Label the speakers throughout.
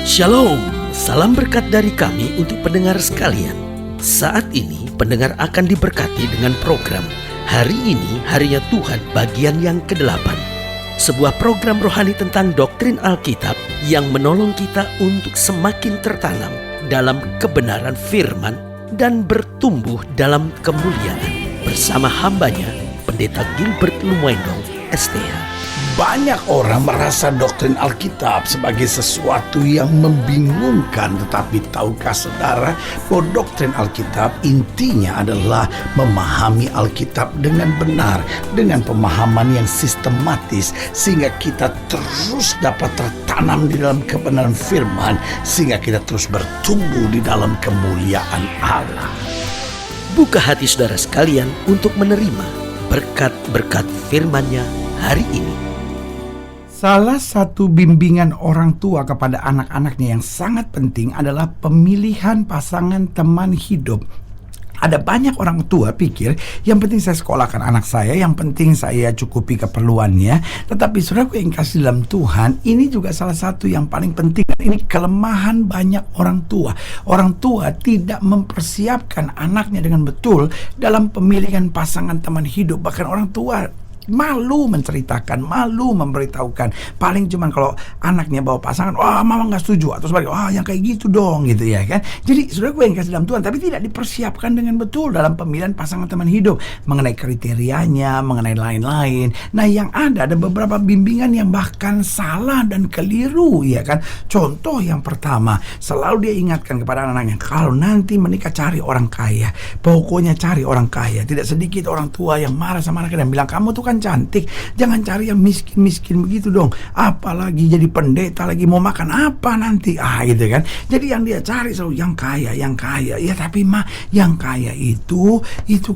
Speaker 1: Shalom, salam berkat dari kami untuk pendengar sekalian. Saat ini pendengar akan diberkati dengan program Hari Ini Harinya Tuhan bagian yang ke-8. Sebuah program rohani tentang doktrin Alkitab yang menolong kita untuk semakin tertanam dalam kebenaran firman dan bertumbuh dalam kemuliaan. Bersama hambanya, Pendeta Gilbert Lumwendong, STH.
Speaker 2: Banyak orang merasa doktrin Alkitab sebagai sesuatu yang membingungkan. Tetapi tahukah saudara bahwa doktrin Alkitab intinya adalah memahami Alkitab dengan benar, dengan pemahaman yang sistematis, sehingga kita terus dapat tertanam di dalam kebenaran firman, sehingga kita terus bertumbuh di dalam kemuliaan Allah.
Speaker 1: Buka hati saudara sekalian untuk menerima berkat-berkat firman-Nya hari ini.
Speaker 3: Salah satu bimbingan orang tua kepada anak-anaknya yang sangat penting adalah pemilihan pasangan teman hidup. Ada banyak orang tua pikir, yang penting saya sekolahkan anak saya, yang penting saya cukupi keperluannya. Tetapi saudaraku yang kasih dalam Tuhan, ini juga salah satu yang paling penting. Ini kelemahan banyak orang tua. Orang tua tidak mempersiapkan anaknya dengan betul dalam pemilihan pasangan teman hidup. Bahkan orang tua malu menceritakan, malu memberitahukan. Paling cuman kalau anaknya bawa pasangan, wah mama gak setuju, atau sebagai, wah yang kayak gitu dong, gitu ya kan. Jadi saudara gue yang kasih dalam Tuhan, tapi tidak dipersiapkan dengan betul dalam pemilihan pasangan teman hidup, mengenai kriterianya, mengenai lain-lain. Nah yang ada beberapa bimbingan yang bahkan salah dan keliru, ya kan. Contoh yang pertama, selalu dia ingatkan kepada anak-anaknya, kalau nanti menikah cari orang kaya, pokoknya cari orang kaya. Tidak sedikit orang tua yang marah sama anaknya dan bilang, kamu tuh kan cantik, jangan cari yang miskin-miskin begitu dong. Apalagi jadi pendeta lagi, mau makan apa nanti? Gitu kan. Jadi yang dia cari selalu yang kaya, yang kaya. Ya tapi yang kaya itu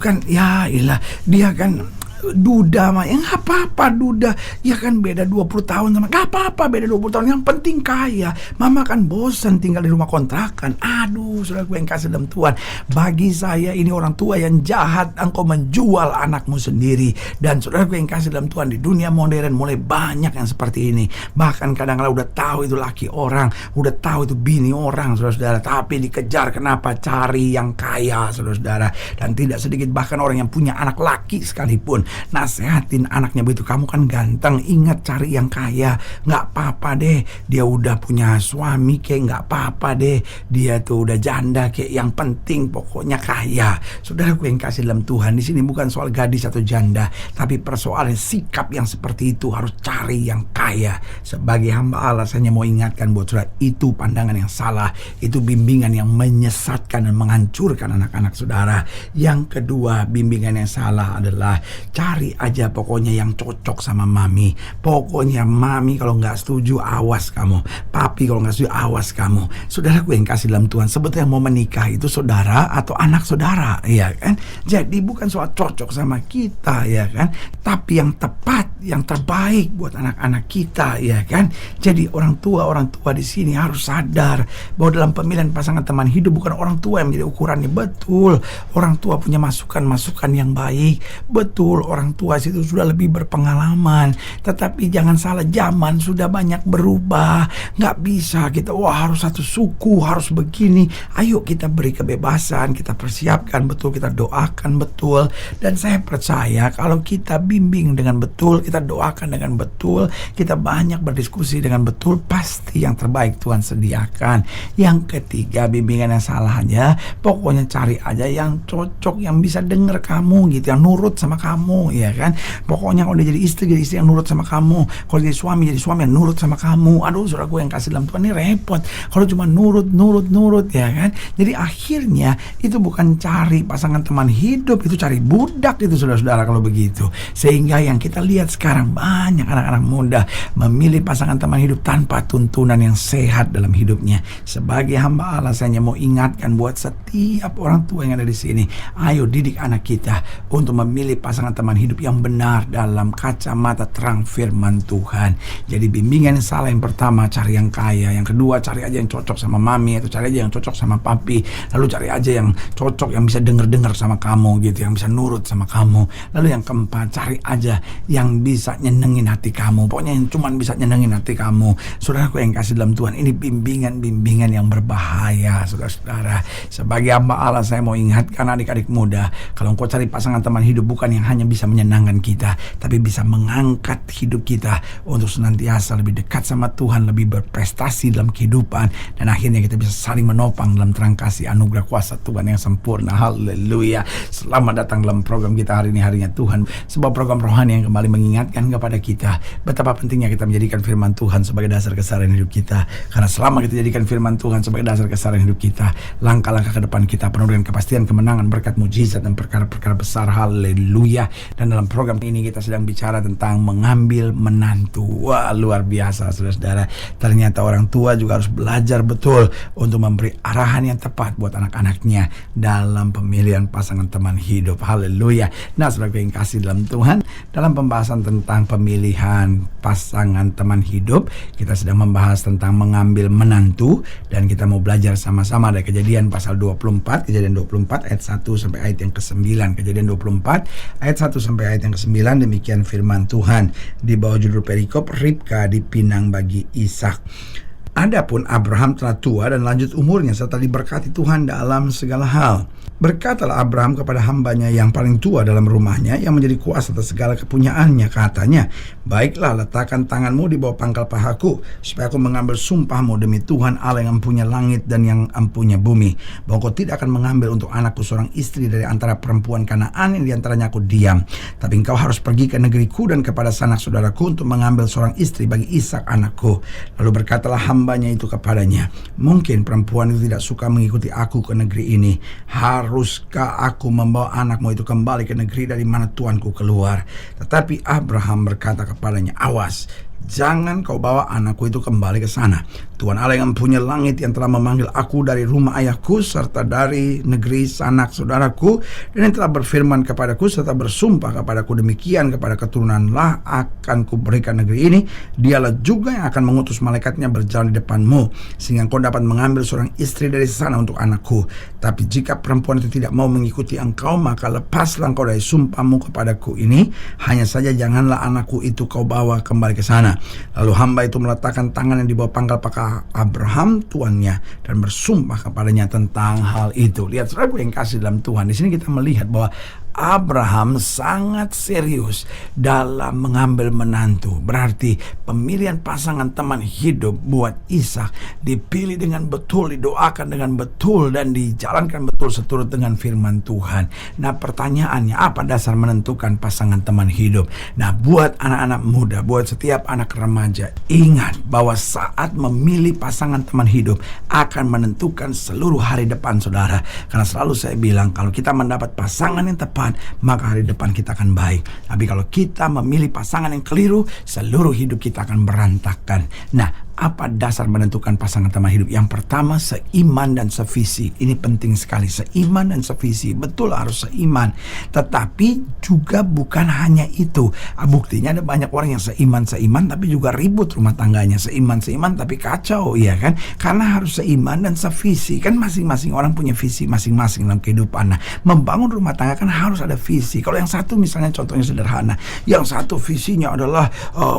Speaker 3: kan ya ilah, dia kan duda mah, yang apa-apa duda, ya kan beda 20 tahun sama, gak apa-apa beda 20 tahun, yang penting kaya. Mama kan bosan tinggal di rumah kontrakan. Aduh, saudara gue yang kasih dalam Tuhan, bagi saya ini orang tua yang jahat. Engkau menjual anakmu sendiri. Dan saudara gue yang kasih dalam Tuhan, di dunia modern mulai banyak yang seperti ini. Bahkan kadang-kadang udah tahu itu laki orang, udah tahu itu bini orang, saudara-saudara, tapi dikejar. Kenapa? Cari yang kaya, saudara-saudara. Dan tidak sedikit bahkan orang yang punya anak laki sekalipun nasehatin anaknya begitu, kamu kan ganteng, ingat cari yang kaya. Nggak apa-apa deh dia udah punya suami kek, nggak apa-apa deh dia tuh udah janda kek, yang penting pokoknya kaya. Saudara gue yang kasih dalam Tuhan, di sini bukan soal gadis atau janda, tapi persoalan sikap yang seperti itu, harus cari yang kaya. Sebagai hamba Allah, saya mau ingatkan buat saudara, itu pandangan yang salah, itu bimbingan yang menyesatkan dan menghancurkan anak-anak saudara. Yang kedua, bimbingan yang salah adalah cari aja pokoknya yang cocok sama mami. Pokoknya mami kalau nggak setuju, awas kamu. Papi kalau nggak setuju, awas kamu. Saudara gue yang kasih dalam Tuhan, sebetulnya yang mau menikah itu saudara atau anak saudara, ya kan. Jadi bukan soal cocok sama kita, ya kan, tapi yang tepat, yang terbaik buat anak-anak kita, ya kan. Jadi orang tua di sini harus sadar bahwa dalam pemilihan pasangan teman hidup bukan orang tua yang menjadi ukurannya. Betul, orang tua punya masukan-masukan yang baik. Betul, orang tua itu sudah lebih berpengalaman. Tetapi jangan salah, zaman sudah banyak berubah. Nggak bisa kita, wah harus satu suku, harus begini. Ayo kita beri kebebasan, kita persiapkan betul, kita doakan betul. Dan saya percaya kalau kita bimbing dengan betul, kita doakan dengan betul, kita banyak berdiskusi dengan betul, pasti yang terbaik Tuhan sediakan. Yang ketiga, bimbingan yang salahnya, pokoknya cari aja yang cocok, yang bisa denger kamu gitu, yang nurut sama kamu, ya kan. Pokoknya kalau dia jadi istri yang nurut sama kamu. Kalau jadi suami yang nurut sama kamu. Aduh, saudara gue yang kasih dalam Tuhan, ini repot kalau cuma nurut, ya kan. Jadi akhirnya itu bukan cari pasangan teman hidup, itu cari budak itu, saudara-saudara, kalau begitu. Sehingga yang kita lihat sekarang, banyak anak-anak muda memilih pasangan teman hidup tanpa tuntunan yang sehat dalam hidupnya. Sebagai hamba Allah, saya mau ingatkan buat setiap orang tua yang ada di sini, ayo didik anak kita untuk memilih pasangan teman teman hidup yang benar dalam kacamata terang firman Tuhan. Jadi bimbingan yang salah yang pertama, cari yang kaya. Yang kedua, cari aja yang cocok sama mami, atau cari aja yang cocok sama papi. Lalu cari aja yang cocok, yang bisa denger sama kamu gitu, yang bisa nurut sama kamu. Lalu yang keempat, cari aja yang bisa nyenengin hati kamu. Pokoknya yang cuman bisa nyenengin hati kamu. Saudaraku yang kasih dalam Tuhan, ini bimbingan yang berbahaya, saudara-saudara. Sebagai hamba Allah, saya mau ingatkan adik-adik muda, kalau engkau cari pasangan teman hidup bukan yang hanya bisa menyenangkan kita, tapi bisa mengangkat hidup kita untuk senantiasa lebih dekat sama Tuhan, lebih berprestasi dalam kehidupan, dan akhirnya kita bisa saling menopang dalam terang kasih anugerah kuasa Tuhan yang sempurna. Haleluya. Selamat datang dalam program kita hari ini, Harinya Tuhan, sebuah program rohani yang kembali mengingatkan kepada kita betapa pentingnya kita menjadikan firman Tuhan sebagai dasar keseharian hidup kita. Karena selama kita jadikan firman Tuhan sebagai dasar keseharian hidup kita, langkah-langkah ke depan kita penuh dengan kepastian, kemenangan, berkat, mujizat, dan perkara-perkara besar. Haleluya. Dan dalam program ini kita sedang bicara tentang mengambil menantu. Wah, luar biasa, saudara-saudara. Ternyata orang tua juga harus belajar betul untuk memberi arahan yang tepat buat anak-anaknya dalam pemilihan pasangan teman hidup. Haleluya. Nah, saudara yang kasih dalam Tuhan, dalam pembahasan tentang pemilihan pasangan teman hidup, kita sedang membahas tentang mengambil menantu, dan kita mau belajar sama-sama dari Kejadian pasal 24, Kejadian 24 ayat 1 sampai ayat yang ke-9. Kejadian 24 ayat 1 sampai ayat yang ke-9, demikian firman Tuhan di bawah judul perikop, Ribka dipinang bagi Ishak. Adapun Abraham telah tua dan lanjut umurnya serta diberkati Tuhan dalam segala hal. Berkatalah Abraham kepada hambanya yang paling tua dalam rumahnya, yang menjadi kuasa atas segala kepunyaannya, katanya, baiklah, letakkan tanganmu di bawah pangkal pahaku, supaya aku mengambil sumpahmu demi Tuhan Allah yang empunya langit dan yang empunya bumi, bahwa kau tidak akan mengambil untuk anakku seorang istri dari antara perempuan Kanaan yang diantaranya aku diam, tapi engkau harus pergi ke negeriku dan kepada sanak saudaraku untuk mengambil seorang istri bagi Ishak anakku. Lalu berkatalah hambanya itu kepadanya, mungkin perempuan itu tidak suka mengikuti aku ke negeri ini. Haruskah aku membawa anakmu itu kembali ke negeri dari mana tuanku keluar? Tetapi Abraham berkata kepadanya, awas, jangan kau bawa anakku itu kembali ke sana. Tuhan Allah yang mempunyai langit yang telah memanggil aku dari rumah ayahku serta dari negeri sanak saudaraku, dan yang telah berfirman kepadaku serta bersumpah kepadaku demikian, kepada keturunanlah akan kuberikan negeri ini. Dialah juga yang akan mengutus malaikatnya berjalan di depanmu, sehingga kau dapat mengambil seorang istri dari sana untuk anakku. Tapi jika perempuan itu tidak mau mengikuti engkau, maka lepaslah engkau dari sumpahmu kepadaku ini. Hanya saja janganlah anakku itu kau bawa kembali ke sana. Lalu hamba itu meletakkan tangan yang di bawah pangkal Abraham tuannya dan bersumpah kepadanya tentang hal itu. Lihat, saudara yang kasih dalam Tuhan, di sini kita melihat bahwa Abraham sangat serius dalam mengambil menantu. Berarti pemilihan pasangan teman hidup buat Ishak dipilih dengan betul, didoakan dengan betul, dan dijalankan betul seturut dengan firman Tuhan. Nah, pertanyaannya, apa dasar menentukan pasangan teman hidup? Nah, buat anak-anak muda, buat setiap anak remaja, ingat bahwa saat memilih pasangan teman hidup akan menentukan seluruh hari depan saudara. Karena selalu saya bilang, kalau kita mendapat pasangan yang tepat, maka hari depan kita akan baik. Tapi kalau kita memilih pasangan yang keliru, seluruh hidup kita akan berantakan. Nah, apa dasar menentukan pasangan teman hidup? Yang pertama, seiman dan sevisi. Ini penting sekali, seiman dan sevisi. Betul, harus seiman. Tetapi juga bukan hanya itu. Buktinya ada banyak orang yang seiman tapi juga ribut rumah tangganya. Seiman tapi kacau, ya kan? Karena harus seiman dan sevisi. Kan masing-masing orang punya visi masing-masing dalam kehidupan. Nah, membangun rumah tangga kan harus ada visi. Kalau yang satu misalnya contohnya sederhana, yang satu visinya adalah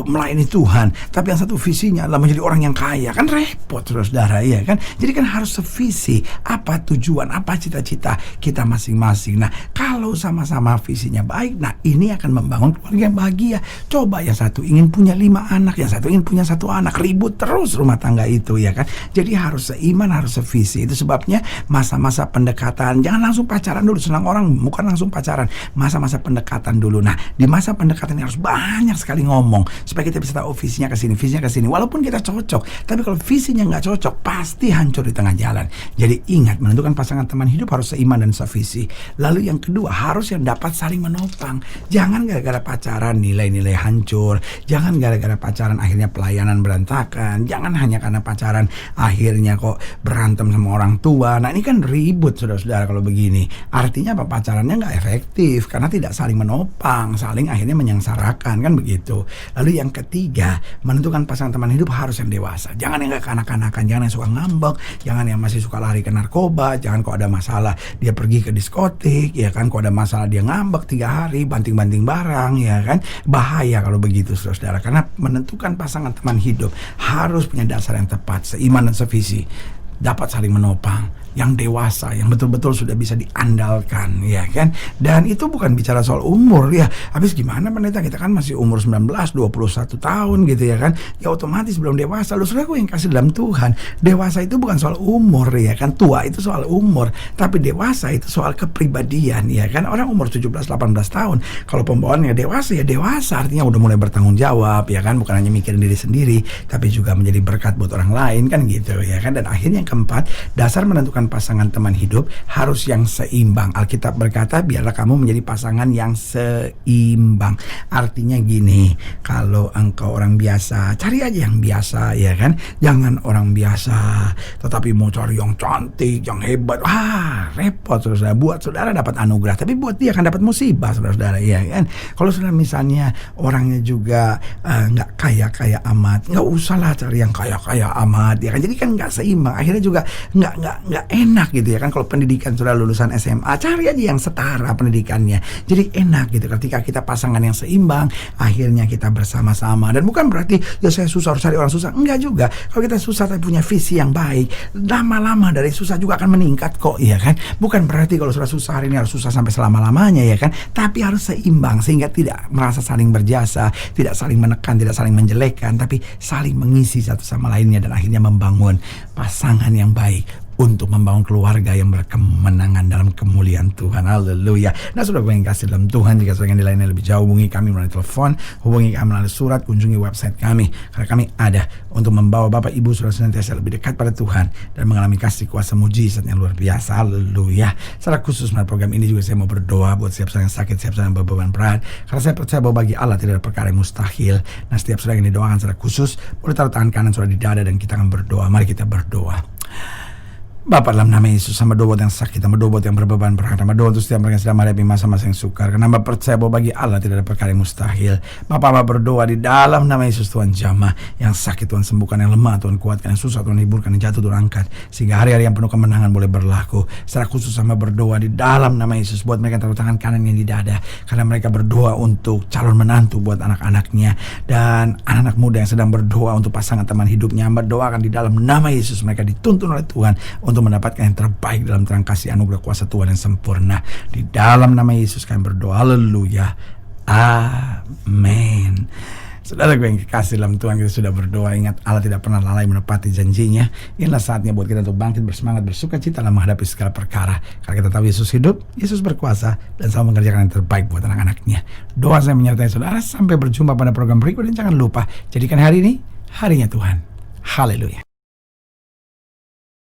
Speaker 3: melayani Tuhan, tapi yang satu visinya adalah menjadi orang yang kaya, kan repot, saudara, ya kan? Jadi kan harus sevisi. Apa tujuan, apa cita-cita kita masing-masing. Nah, kalau sama-sama visinya baik, nah ini akan membangun keluarga yang bahagia. Coba yang satu ingin punya 5 anak, yang satu ingin punya 1 anak, ribut terus rumah tangga itu, ya kan? Jadi harus seiman, harus sevisi. Itu sebabnya masa-masa pendekatan, jangan langsung pacaran dulu. Senang orang bukan langsung pacaran, masa-masa pendekatan dulu. Nah, di masa pendekatan harus banyak sekali ngomong supaya kita bisa tahu visinya ke sini, visinya ke sini. Walaupun kita cocok. Tapi kalau visinya nggak cocok, pasti hancur di tengah jalan. Jadi ingat, menentukan pasangan teman hidup harus seiman dan sevisi. Lalu yang kedua, harus yang dapat saling menopang. Jangan gara-gara pacaran nilai-nilai hancur. Jangan gara-gara pacaran akhirnya pelayanan berantakan. Jangan hanya karena pacaran akhirnya kok berantem sama orang tua. Nah ini kan ribut saudara-saudara kalau begini. Artinya apa? Pacarannya nggak efektif karena tidak saling menopang, saling akhirnya menyengsarakan, kan begitu. Lalu yang ketiga, menentukan pasangan teman hidup harus yang dewasa. Jangan yang gak kanak-kanakan, jangan yang suka ngambek, jangan yang masih suka lari ke narkoba, jangan kok ada masalah dia pergi ke diskotik, ya kan, kok ada masalah dia ngambek 3 hari, banting-banting barang, ya kan. Bahaya kalau begitu saudara, karena menentukan pasangan teman hidup harus punya dasar yang tepat, seiman dan sevisi, dapat saling menopang, yang dewasa, yang betul-betul sudah bisa diandalkan, ya kan. Dan itu bukan bicara soal umur ya. Habis gimana pendeta, kita kan masih umur 19, 21 tahun gitu ya kan. Ya otomatis belum dewasa. Lu saudaraku yang kasih dalam Tuhan, dewasa itu bukan soal umur ya kan. Tua itu soal umur, tapi dewasa itu soal kepribadian ya kan. Orang umur 17, 18 tahun, kalau pembawaannya dewasa ya dewasa, artinya udah mulai bertanggung jawab ya kan. Bukan hanya mikirin diri sendiri, tapi juga menjadi berkat buat orang lain kan gitu ya kan. Dan akhirnya yang keempat, dasar menentukan pasangan teman hidup harus yang seimbang. Alkitab berkata, biarlah kamu menjadi pasangan yang seimbang. Artinya gini, kalau engkau orang biasa, cari aja yang biasa ya kan. Jangan orang biasa tetapi mau cari yang cantik, yang hebat. Repot saudara. Buat saudara dapat anugerah, tapi buat dia akan dapat musibah saudara ya kan. Kalau saudara misalnya orangnya juga nggak kaya-kaya amat, nggak usah lah cari yang kaya-kaya amat ya kan. Jadi kan nggak seimbang. Akhirnya juga nggak enak gitu ya kan. Kalau pendidikan sudah lulusan SMA, cari aja yang setara pendidikannya, jadi enak gitu. Ketika kita pasangan yang seimbang, akhirnya kita bersama-sama. Dan bukan berarti ya saya susah harus cari orang susah, enggak juga. Kalau kita susah tapi punya visi yang baik, lama-lama dari susah juga akan meningkat kok ya kan. Bukan berarti kalau sudah susah hari ini harus susah sampai selama-lamanya ya kan, tapi harus seimbang sehingga tidak merasa saling berjasa, tidak saling menekan, tidak saling menjelekkan, tapi saling mengisi satu sama lainnya, dan akhirnya membangun pasangan yang baik untuk membangun keluarga yang berkemenangan dalam kemuliaan Tuhan. Haleluya. Nah saudara yang kasih dalam Tuhan, jika saudara yang dilayani lebih jauh, hubungi kami melalui telepon, hubungi kami melalui surat, kunjungi website kami, karena kami ada untuk membawa Bapak Ibu saudara senantiasa lebih dekat pada Tuhan dan mengalami kasih kuasa mujizat yang luar biasa. Haleluya. Secara khusus melalui program ini juga saya mau berdoa buat setiap saudara yang sakit, setiap saudara yang berbeban berat, karena saya percaya bahwa bagi Allah tidak ada perkara yang mustahil. Nah setiap saudara yang didoakan secara khusus, boleh taruh tangan kanan saudara di dada dan kita akan berdoa. Mari kita berdoa. Bapa, dalam nama Yesus, sama doa buat yang sakit, sama doa buat yang berbeban berat, sama doa untuk setiap mereka yang sedang menghadapi masa-masa yang sukar, karena Bapa percaya bahwa bagi Allah tidak ada perkara yang mustahil. Bapa berdoa di dalam nama Yesus, Tuhan jamah yang sakit, Tuhan sembuhkan, yang lemah Tuhan kuatkan, yang susah Tuhan hiburkan, yang jatuh Tuhan angkat, sehingga hari-hari yang penuh kemenangan boleh berlaku. Secara khusus sama berdoa di dalam nama Yesus buat mereka taruh tangan kanan yang di dada, karena mereka berdoa untuk calon menantu buat anak-anaknya, dan anak-anak muda yang sedang berdoa untuk pasangan teman hidupnya. Berdoakan di dalam nama Yesus mereka dituntun oleh Tuhan untuk mendapatkan yang terbaik dalam terang kasih anugerah kuasa Tuhan yang sempurna. Di dalam nama Yesus kami berdoa. Haleluya. Amin. Saudara gue yang kekasih dalam Tuhan, kita sudah berdoa. Ingat, Allah tidak pernah lalai menepati janjinya. Inilah saatnya buat kita untuk bangkit bersemangat, bersuka cita dalam menghadapi segala perkara. Karena kita tahu Yesus hidup, Yesus berkuasa, dan selalu mengerjakan yang terbaik buat anak-anaknya. Doa saya menyertai saudara. Sampai berjumpa pada program berikut, dan jangan lupa jadikan hari ini harinya Tuhan. Haleluya.